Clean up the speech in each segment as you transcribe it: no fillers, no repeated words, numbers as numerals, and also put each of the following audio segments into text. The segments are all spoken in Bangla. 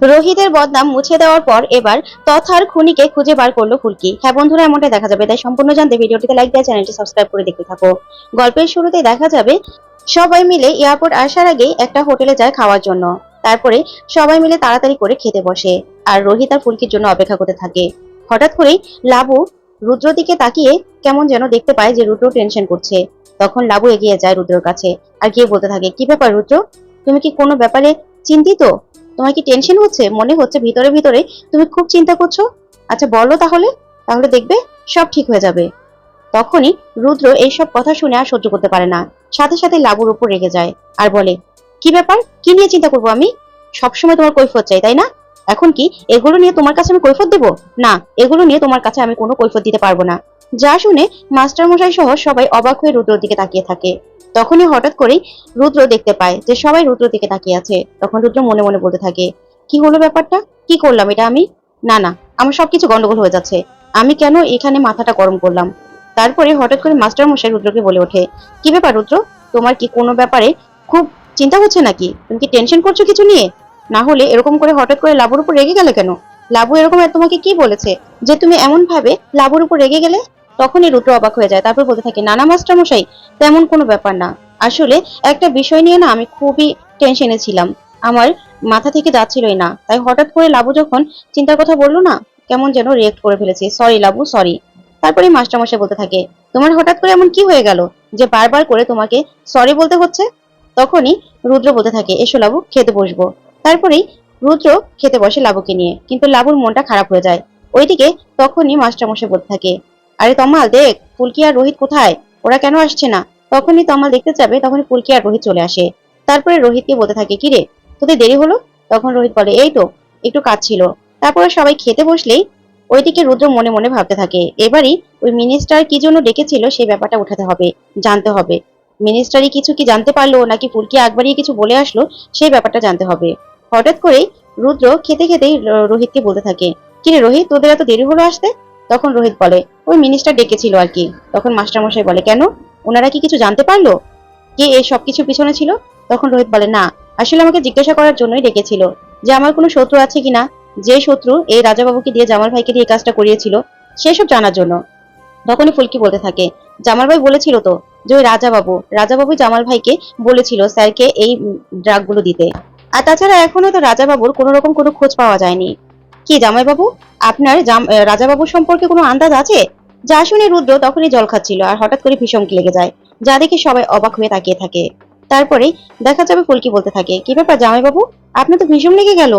রোহিতের বদনাম মুছে দেওয়ার পর এবার তথার খুনিকে খুঁজে বার করলো ফুলকি। হ্যাঁ বন্ধুরা, এমনটাই দেখা যাবে। তাই সম্পূর্ণ জানতে ভিডিওটিতে লাইক দিয়ে চ্যানেলটি সাবস্ক্রাইব করে দেখতে থাকো। গল্পের শুরুতে দেখা যাবে সবাই মিলে এয়ারপোর্ট আসার আগেই একটা হোটেলে যায় খাওয়ার জন্য। তারপরে সবাই মিলে তাড়াতাড়ি করে খেতে বসে আর রোহিত আর ফুলকির জন্য অপেক্ষা করতে থাকে। হঠাৎ করেই লাবু রুদ্র দিকে তাকিয়ে কেমন যেন দেখতে পায় যে রুদ্র টেনশন করছে। তখন লাবু এগিয়ে যায় রুদ্রের কাছে আর গিয়ে বলতে থাকে, কি ব্যাপার রুদ্র, তুমি কি কোনো ব্যাপারে চিন্তিত? তোমার কি টেনশন হচ্ছে? মনে হচ্ছে ভিতরে ভিতরে তুমি খুব চিন্তা করছো। আচ্ছা বলো তাহলে, তাহলে দেখবে সব ঠিক হয়ে যাবে। তখনই রুদ্র এইসব কথা শুনে আর সহ্য করতে পারে না, সাথে সাথে লাবুর উপর রেগে যায় আর বলে, কি ব্যাপার, কি নিয়ে চিন্তা করবো আমি? সবসময় তোমার কৈফিয়ত চাই তাই না? এখন কি এগুলো নিয়ে তোমার কাছে আমি কৈফিয়ত দেবো? না, এগুলো নিয়ে তোমার কাছে আমি কোনো কৈফিয়ত দিতে পারবো না। যা শুনে মাস্টার মশাই সহ সবাই অবাক হয়ে রুদ্রর দিকে তাকিয়ে থাকে। তখনই হঠাৎ করেই রুদ্র দেখতে পায় যে সবাই রুদ্র দিকে তাকিয়ে আছে। তখন রুদ্র মনে মনে বলতে থাকে, কি হলো ব্যাপারটা, কি করলাম এটা আমি? না না, আমার সবকিছু গন্ডগোল হয়ে যাচ্ছে। আমি কেন এখানে মাথাটা গরম করলাম? তারপরে হঠাৎ করে মাস্টার মশাই রুদ্রকে বলে ওঠে, কি ব্যাপার রুদ্র, তোমার কি কোনো ব্যাপারে খুব চিন্তা হচ্ছে নাকি? তুমি কি টেনশন করছো কিছু নিয়ে? না হলে এরকম করে হঠাৎ করে লাবুর উপর রেগে গেলে কেন? লাবু এরকম তোমাকে কি বলেছে যে তুমি এমন ভাবে লাবুর উপর রেগে গেলে? তখনই রুদ্র অবাক হয়ে যায়, তারপর বলতে থাকে, নানা মাস্টার মশাই, তেমন কোনো ব্যাপার না। আসলে একটা বিষয় নিয়ে না আমি খুবই টেনশনে ছিলাম, আমার মাথা থেকে যাচ্ছিলই না। তাই হঠাৎ করে লাবু যখন চিন্তার কথা বললো না, কেমন যেন রিয়েক্ট করে ফেলেছি, সরি লাবু, সরি। তারপরে মাস্টার মশাই বলতে থাকে, তোমার হঠাৎ করে এমন কি হয়ে গেল যে বারবার করে তোমাকে সরি বলতে হচ্ছে? তখনই রুদ্র বলতে থাকে, এসো লাবু, খেতে বসবো। তারপরেই রুদ্র খেতে বসে লাবুকে নিয়ে, কিন্তু লাবুর মনটা খারাপ হয়ে যায়। ওইদিকে তখনই মাস্টার মশাই বলতে থাকে, আরে তমাল দেখ, ফুলকি আর রোহিত কোথায়, ওরা কেন আসছে না? তখনই তমাল দেখতে যাবে, তখনই ফুলকি আর রোহিত চলে আসে। তারপরে রোহিতকে বলতে থাকে, কি রে, তোদের দেরি হলো? তখন রোহিত বলে, এই তো একটু কাজ ছিল। তারপরে সবাই খেতে বসলেই ওইদিকে রুদ্র মনে মনে ভাবতে থাকে, এবারই ওই মিনিস্টার কি জন্য ডেকেছিল সেই ব্যাপারটা উঠাতে হবে, জানতে হবে। মিনিস্টারই কিছু কি জানতে পারলো নাকি ফুলকি একবারই কিছু বলে আসলো, সেই ব্যাপারটা জানতে হবে। হঠাৎ করেই রুদ্র খেতে খেতেই রোহিতকে বলতে থাকে, কিরে রোহিত, তোদের এত দেরি হলো আসতে? তখন রোহিত বলে, ওই মিনিস্টার ডেকেছিল আর কি। তখন মাস্টারমশাই বলে, কেন, ওনারা কি কিছু জানতে পারলো কে এই সবকিছু পিছনে ছিল? তখন রোহিত বলে, না, আসলে আমাকে জিজ্ঞাসা করার জন্যই ডেকেছিল যে আমার কোনো শত্রু আছে কিনা, যে শত্রু এই রাজাবাবুকে দিয়ে জামাল ভাইকে দিয়ে এই কাজটা করিয়েছিল সেসব জানার জন্য। তখনই ফুলকি বলতে থাকে, জামাল ভাই বলেছিল তো যে ওই রাজাবাবু জামাল ভাইকে বলেছিল স্যারকে এই ড্রাগগুলো দিতে। আর তাছাড়া এখনো তো রাজাবাবুর কোনো রকম কোনো খোঁজ পাওয়া যায়নি। কি জামাইবাবু, আপনার রাজাবাবু সম্পর্কে কোনো আন্দাজ আছে? যা শুনে রুদ্র তখনই জল খাচ্ছিল আর হঠাৎ করে ভীষণ লেগে যায়, যা দেখে সবাই অবাক হয়ে তাকিয়ে থাকে। তারপরে দেখা যাবে ফুলকি বলতে থাকে, কি ব্যাপার জামাইবাবু, আপনার তো ভীষণ লেগে গেল।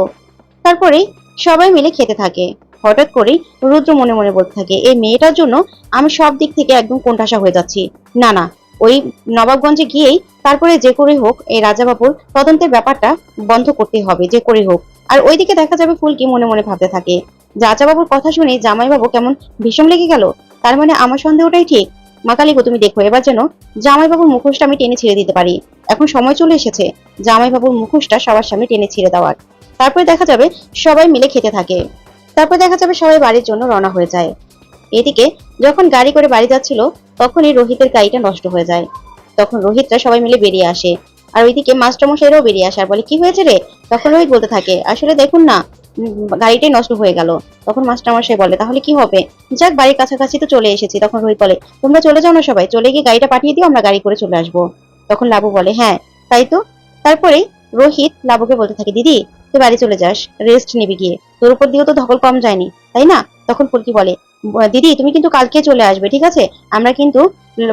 তারপরে সবাই মিলে খেতে থাকে। হঠাৎ করেই রুদ্র মনে মনে বলতে থাকে, এই মেয়েটার জন্য আমি সব দিক থেকে একদম কোণঠাসা হয়ে যাচ্ছি। না না, ওই নবাবগঞ্জে গিয়েই তারপরে যে করে হোক এই রাজাবাবুর তদন্তের ব্যাপারটা বন্ধ করতে হবে, যে করে হোক। আর ওইদিকে দেখা যাবে ফুলকি মনে মনে ভাবতে থাকে, রাজাবাবুর কথা শুনে জামাইবাবু কেমন ভীষণ লেগে গেল, তার মানে আমার সন্দেহটাই ঠিক। মা কালী গো, তুমি দেখো এবার যেন জামাইবাবুর মুখোশটা আমি টেনে ছিঁড়ে দিতে পারি। এখন সময় চলে এসেছে জামাইবাবুর মুখোশটা সবার সামনে টেনে ছিঁড়ে দেওয়ার। তারপরে দেখা যাবে সবাই মিলে খেতে থাকে। তারপর দেখা যাবে সবাই বাড়ির জন্য রওনা হয়ে যায়। এদিকে যখন গাড়ি করে বাড়ি যাচ্ছিল তখনই রোহিতের গাড়িটা নষ্ট হয়ে যায়। তখন রোহিতরা সবাই মিলে বেরিয়ে আসে আর ওইদিকে মাস্টারমশাইরাও বেরিয়ে আসে আর বলে, কি হয়েছে রে? তখন রোহিত বলতে থাকে, আসলে দেখুন না, গাড়িটাই নষ্ট হয়ে গেল। তখন মাস্টারমশাই বলে, তাহলে কি হবে? যাক, বাড়ির কাছাকাছি তো চলে এসেছি। তখন রোহিত বলে, তোমরা চলে যাও না, সবাই চলে গিয়ে গাড়িটা পাঠিয়ে দিও, আমরা গাড়ি করে চলে আসবো। তখন লাবু বলে, হ্যাঁ তাই তো। তারপরে রোহিত লাবুকে বলতে থাকে, দিদি তুই বাড়ি চলে যাস, রেস্ট নিবি গিয়ে, তোর উপর দিয়েও তো ধকল কম যায়নি তাই না? তখন ফুলকি বলে, দিদি তুমি কিন্তু কালকে চলে আসবে, ঠিক আছে? আমরা কিন্তু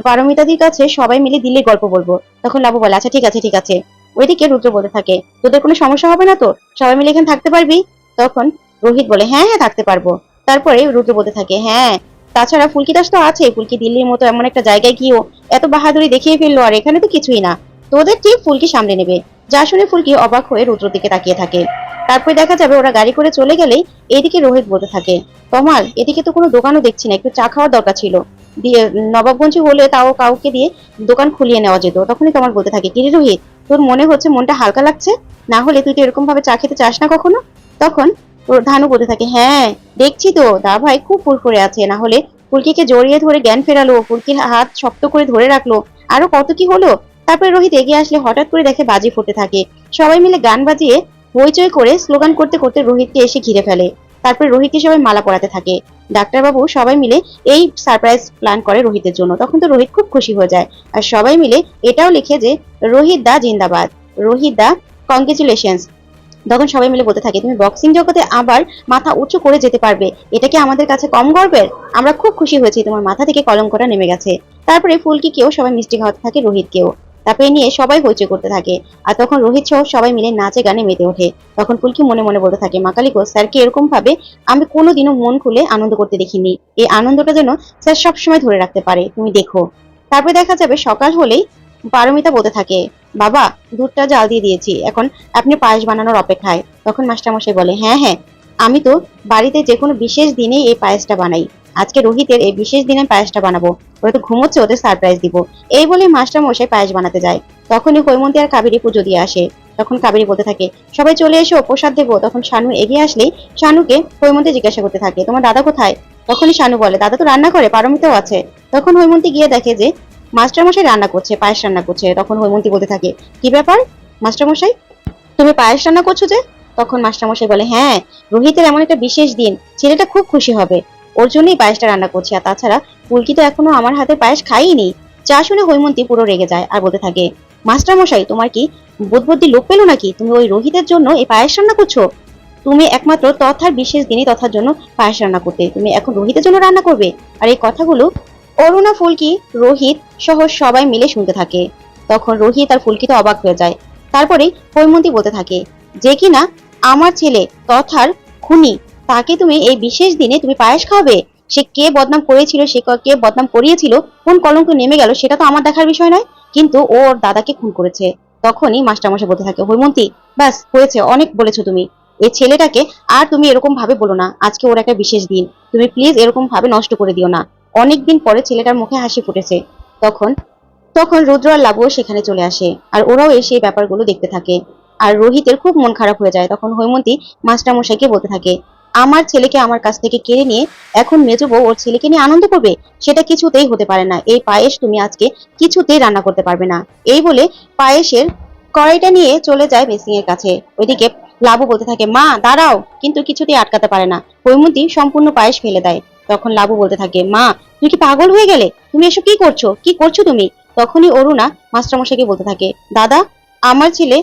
পারমিতাদির কাছে সবাই মিলে দিল্লির গল্প বলবো। তখন লাবু বলে, আচ্ছা ঠিক আছে ঠিক আছে। ওইদিকে রুদ্র বলতে থাকে, তোদের কোনো সমস্যা হবে না তো? সবাই মিলে এখানে থাকতে পারবি? তখন রোহিত বলে, হ্যাঁ হ্যাঁ থাকতে পারবো। তারপরে রুদ্র বলতে থাকে, হ্যাঁ তাছাড়া ফুলকি দাস তো আছে, ফুলকি দিল্লির মতো এমন একটা জায়গায় গিয়েও এত বাহাদুরি দেখিয়ে ফেললো, আর এখানে তো কিছুই না, তোদের ঠিক ফুলকি সামলে নেবে। যা শুনে ফুলকি অবাক হয়ে রুদ্র দিকে তাকিয়ে থাকে। তারপরে দেখা যাবে ওরা গাড়ি করে চলে গেলেই এইদিকে রোহিত বলতে থাকে, তমাল এদিকে তো কোনো দোকানও দেখছি না, একটু চা খাওয়ার দরকার ছিল, দিয়ে নবাবগঞ্জে হলে তাও কাউকে দিয়ে দোকান খুলিয়ে নেওয়া যেত। তখনই তোমার বলতে থাকে, কিরে রোহিত, তোর মনে হচ্ছে মনটা হালকা লাগছে, না হলে তুই তো এরকম ভাবে চা খেতে চাস না কখনো। তখন ধানু বলতে থাকে, হ্যাঁ দেখছি তো দা ভাই খুব ফুরফুরে আছে, না হলে ফুলকিকে জড়িয়ে ধরে জ্ঞান ফেরালো, ফুলকির হাত শক্ত করে ধরে রাখলো, আরো কত কি হলো। তারপরে রোহিত এগিয়ে আসলে হঠাৎ করে দেখে বাজি ফুটতে থাকে, সবাই মিলে গান বাজিয়ে হইচই করে স্লোগান করতে করতে রোহিতকে এসে ঘিরে ফেলে। তারপরে রোহিতকে সবাই মালা পরাতে থাকে। ডাক্তারবাবু সবাই মিলে এই সারপ্রাইজ প্ল্যান করে রোহিতের জন্য। তখন তো রোহিত খুব খুশি হয়ে যায়, আর সবাই মিলে এটাও লিখে যে রোহিত দা জিন্দাবাদ, রোহিত দা কংগ্রেচুলেশনস। তখন সবাই মিলে বলতে থাকে তুমি বক্সিং জগতে আবার মাথা উঁচু করে যেতে পারবে, এটা কি আমাদের কাছে কম গর্বের? আমরা খুব খুশি হয়েছি, তোমার মাথা থেকে কলঙ্কটা নেমে গেছে। তারপরে ফুলকিকেও সবাই মিষ্টি খাওয়াতে থাকে, রোহিতকেও। তারপরে নিয়ে সবাই হইচই করতে থাকে, আর তখন রোহিত সহ সবাই মিলে নাচে গানে মেতে ওঠে। তখন ফুলকি মনে মনে বলতে থাকে মা কালী গো, স্যারকে এরকম ভাবে আমি কোনোদিনও মন খুলে আনন্দ করতে দেখিনি, এই আনন্দটা যেন স্যার সবসময় ধরে রাখতে পারে, তুমি দেখো। তারপরে দেখা যাবে সকাল হলেই পারমিতা বলতে থাকে বাবা দুধটা জাল দিয়ে দিয়েছি, এখন আপনি পায়েস বানানোর অপেক্ষায়। তখন মাস্টারমশাই বলে হ্যাঁ হ্যাঁ, আমি তো বাড়িতে যে কোনো বিশেষ দিনেই এই পায়েসটা বানাই, আজকে রোহিতের এই বিশেষ দিনে পায়েসটা বানাবো, ওরা তো ঘুমোচ্ছে, ওদের সারপ্রাইজ দিব। এই বলে মাস্টারমশাই পায়েস বানাতে যায়। তখনই হৈমন্তী আর কাবেরী পুজো দিয়ে আসে। তখন কাবেরী বলতে থাকে সবাই চলে এসো, প্রসাদ দেবো। তখন শানু এগিয়ে আসলেই শানুকে হৈমন্তী জিজ্ঞাসা করতে থাকে তোমার দাদা কোথায়? তখনই শানু বলে দাদা তো রান্না করে, পারমিতাও আছে। তখন হৈমন্তী গিয়ে দেখে যে মাস্টারমশাই রান্না করছে, পায়েস রান্না করছে। তখন হৈমন্তী বলতে থাকে কি ব্যাপার মাস্টারমশাই, তুমি পায়েস রান্না করছো যে? তখন মাস্টারমশাই বলে হ্যাঁ, রোহিতের এমন একটা বিশেষ দিন, ছেলেটা খুব খুশি হবে, ওর জন্যই পায়েসটা রান্না করছি। আর তাছাড়া ফুলকি তো এখনো আমার হাতে পায়েস খাইনি। যা শুনে হৈমন্তী পুরো রেগে যায় আর বলতে থাকে মাস্টারমশাই তোমার কি বুদ্ধি লোপ পেলো নাকি? তুমি ওই রোহিতের জন্য এই পায়েস রান্না করছো? তুমি একমাত্র তথার বিশেষ দিনই তথার জন্য পায়েস রান্না করতে, তুমি এখন রোহিতের জন্য রান্না করবে? আর এই কথাগুলো অরুণা, ফুলকি, রোহিত সহ সবাই মিলে শুনতে থাকে। তখন রোহিত আর ফুলকি তো অবাক হয়ে যায়। তারপরে হৈমন্তী বলতে থাকে যে কিনা আমার ছেলে তথার খুনি, তাকে তুমি এই বিশেষ দিনে তুমি পায়েস খাওয়াবে? সে কে বদনাম করেছিল, সে কে বদনাম করিয়েছিল, কোন কলঙ্ক নেমে গেল সেটা তো আমার দেখার বিষয় নয়, কিন্তু ও ওর দাদাকে খুন করেছে। তখনই মাস্টারমশাই বলতে থাকে হৈমন্তী ব্যাস হয়েছে, অনেক বলেছো তুমি, এই ছেলেটাকে আর তুমি এরকম ভাবে বলো না, আজকে ওর একটা বিশেষ দিন, তুমি প্লিজ এরকম ভাবে নষ্ট করে দিও না। অনেকদিন পরে ছেলেটার মুখে হাসি ফুটেছে। তখন তখন রুদ্র আর লাবুও সেখানে চলে আসে, আর ওরাও এসে এই ব্যাপারগুলো দেখতে থাকে। আর রোহিতের খুব মন খারাপ হয়ে যায়। তখন হৈমন্তী মাস্টারমশাইকে বলতে থাকে আমার ছেলেকে আমার কাছ থেকে কেড়ে নিয়ে এখন মেজো বউ ওর ছেলেকে নিয়ে আনন্দ করবে, সেটা কিছুতেই হতে পারে না। এই পায়েস তুমি আজকে কিছুতেই রান্না করতে পারবে না। এই বলে পায়েসের কড়াইটা নিয়ে চলে যায় মেসিং এর কাছে। ওইদিকে লাবু বলতে থাকে মা দাঁড়াও, কিন্তু কিছুতেই আটকাতে পারে না। হৈমন্তী সম্পূর্ণ পায়েস ফেলে দেয়। তখন লাবু বলতে থাকে মা তুমি কি পাগল হয়ে গেলে, তুমি এসব কি করছো, কি করছো তুমি? তখনই অরুণা মাস্টারমশাইকে বলতে থাকে দাদা আমার ছেলে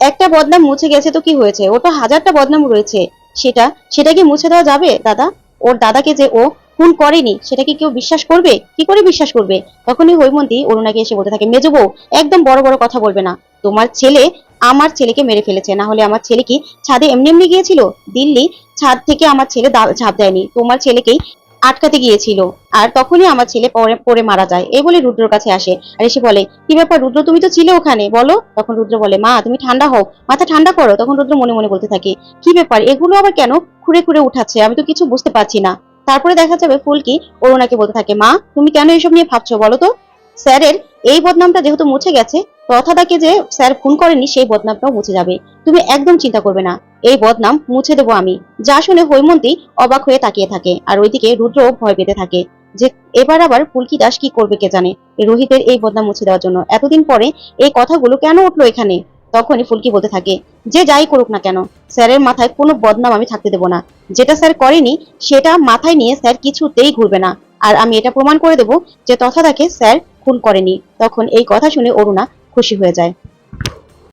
একটা বদনাম মুছে গেছে তো কি হয়েছে, ওটা হাজারটা বদনাম রয়েছে, সেটা সেটা কি মুছে দেওয়া যাবে দাদা? ওর দাদাকে যে ও খুন করেনি সেটা কি কেউ বিশ্বাস করবে? কি করে বিশ্বাস করবে? তখনই হৈমন্তী অরুণাকে এসে বলতে থাকে মেজো বউ একদম বড় বড় কথা বলবে না, তোমার ছেলে আমার ছেলেকে মেরে ফেলেছে, না হলে আমার ছেলে কি ছাদে এমনি এমনি গিয়েছিল? দিল্লি ছাদ থেকে আমার ছেলে ঝাঁপ দেয়নি, তোমার ছেলেকেই আটকাতে গিয়েছিল, আর তখনই আমার ছেলে পরে পরে মারা যায়। এই বলে রুদ্রর কাছে আসে, আর এসে বলে কি ব্যাপার রুদ্র, তুমি তো ছিলে ওখানে, বলো। তখন রুদ্র বলে মা তুমি ঠান্ডা হও, মাথা ঠান্ডা করো। তখন রুদ্র মনে মনে বলতে থাকে কি ব্যাপার, এগুলো আবার কেন খুঁড়ে খুঁড়ে উঠাচ্ছে, আমি তো কিছু বুঝতে পারছি না। তারপরে দেখা যাবে ফুলকি অরুণাকে বলতে থাকে মা তুমি কেন এসব নিয়ে ভাবছো বলো তো? স্যারের এই বদনামটা যেহেতু মুছে গেছে, তথাদাকে যে স্যার খুন করেনি সেই বদনামটাও মুছে যাবে, তুমি একদম চিন্তা করবে না, এই বদনাম মুছে দেবো আমি। যা শুনে হৈমন্তী অবাক হয়ে তাকিয়ে থাকে, আর ওইদিকে রুদ্র ভয় পেতে থাকে যে এবার আবার ফুলকি দাস কি করবে কে জানে, এই রোহিতের এই বদনাম মুছে দেওয়ার জন্য এতদিন পরে এই কথাগুলো কেন উঠলো এখানে। তখনই ফুলকি বলতে থাকে যে যাই করুক না কেন, স্যারের মাথায় কোনো বদনাম আমি থাকতে দেবো না, যেটা স্যার করেনি সেটা মাথায় নিয়ে স্যার কিছুতেই ঘুরবে না, আর আমি এটা প্রমাণ করে দেবো যে তথাদাকে স্যার খুন করেনি। তখন এই কথা শুনে অরুণা খুশি হয়ে যায়।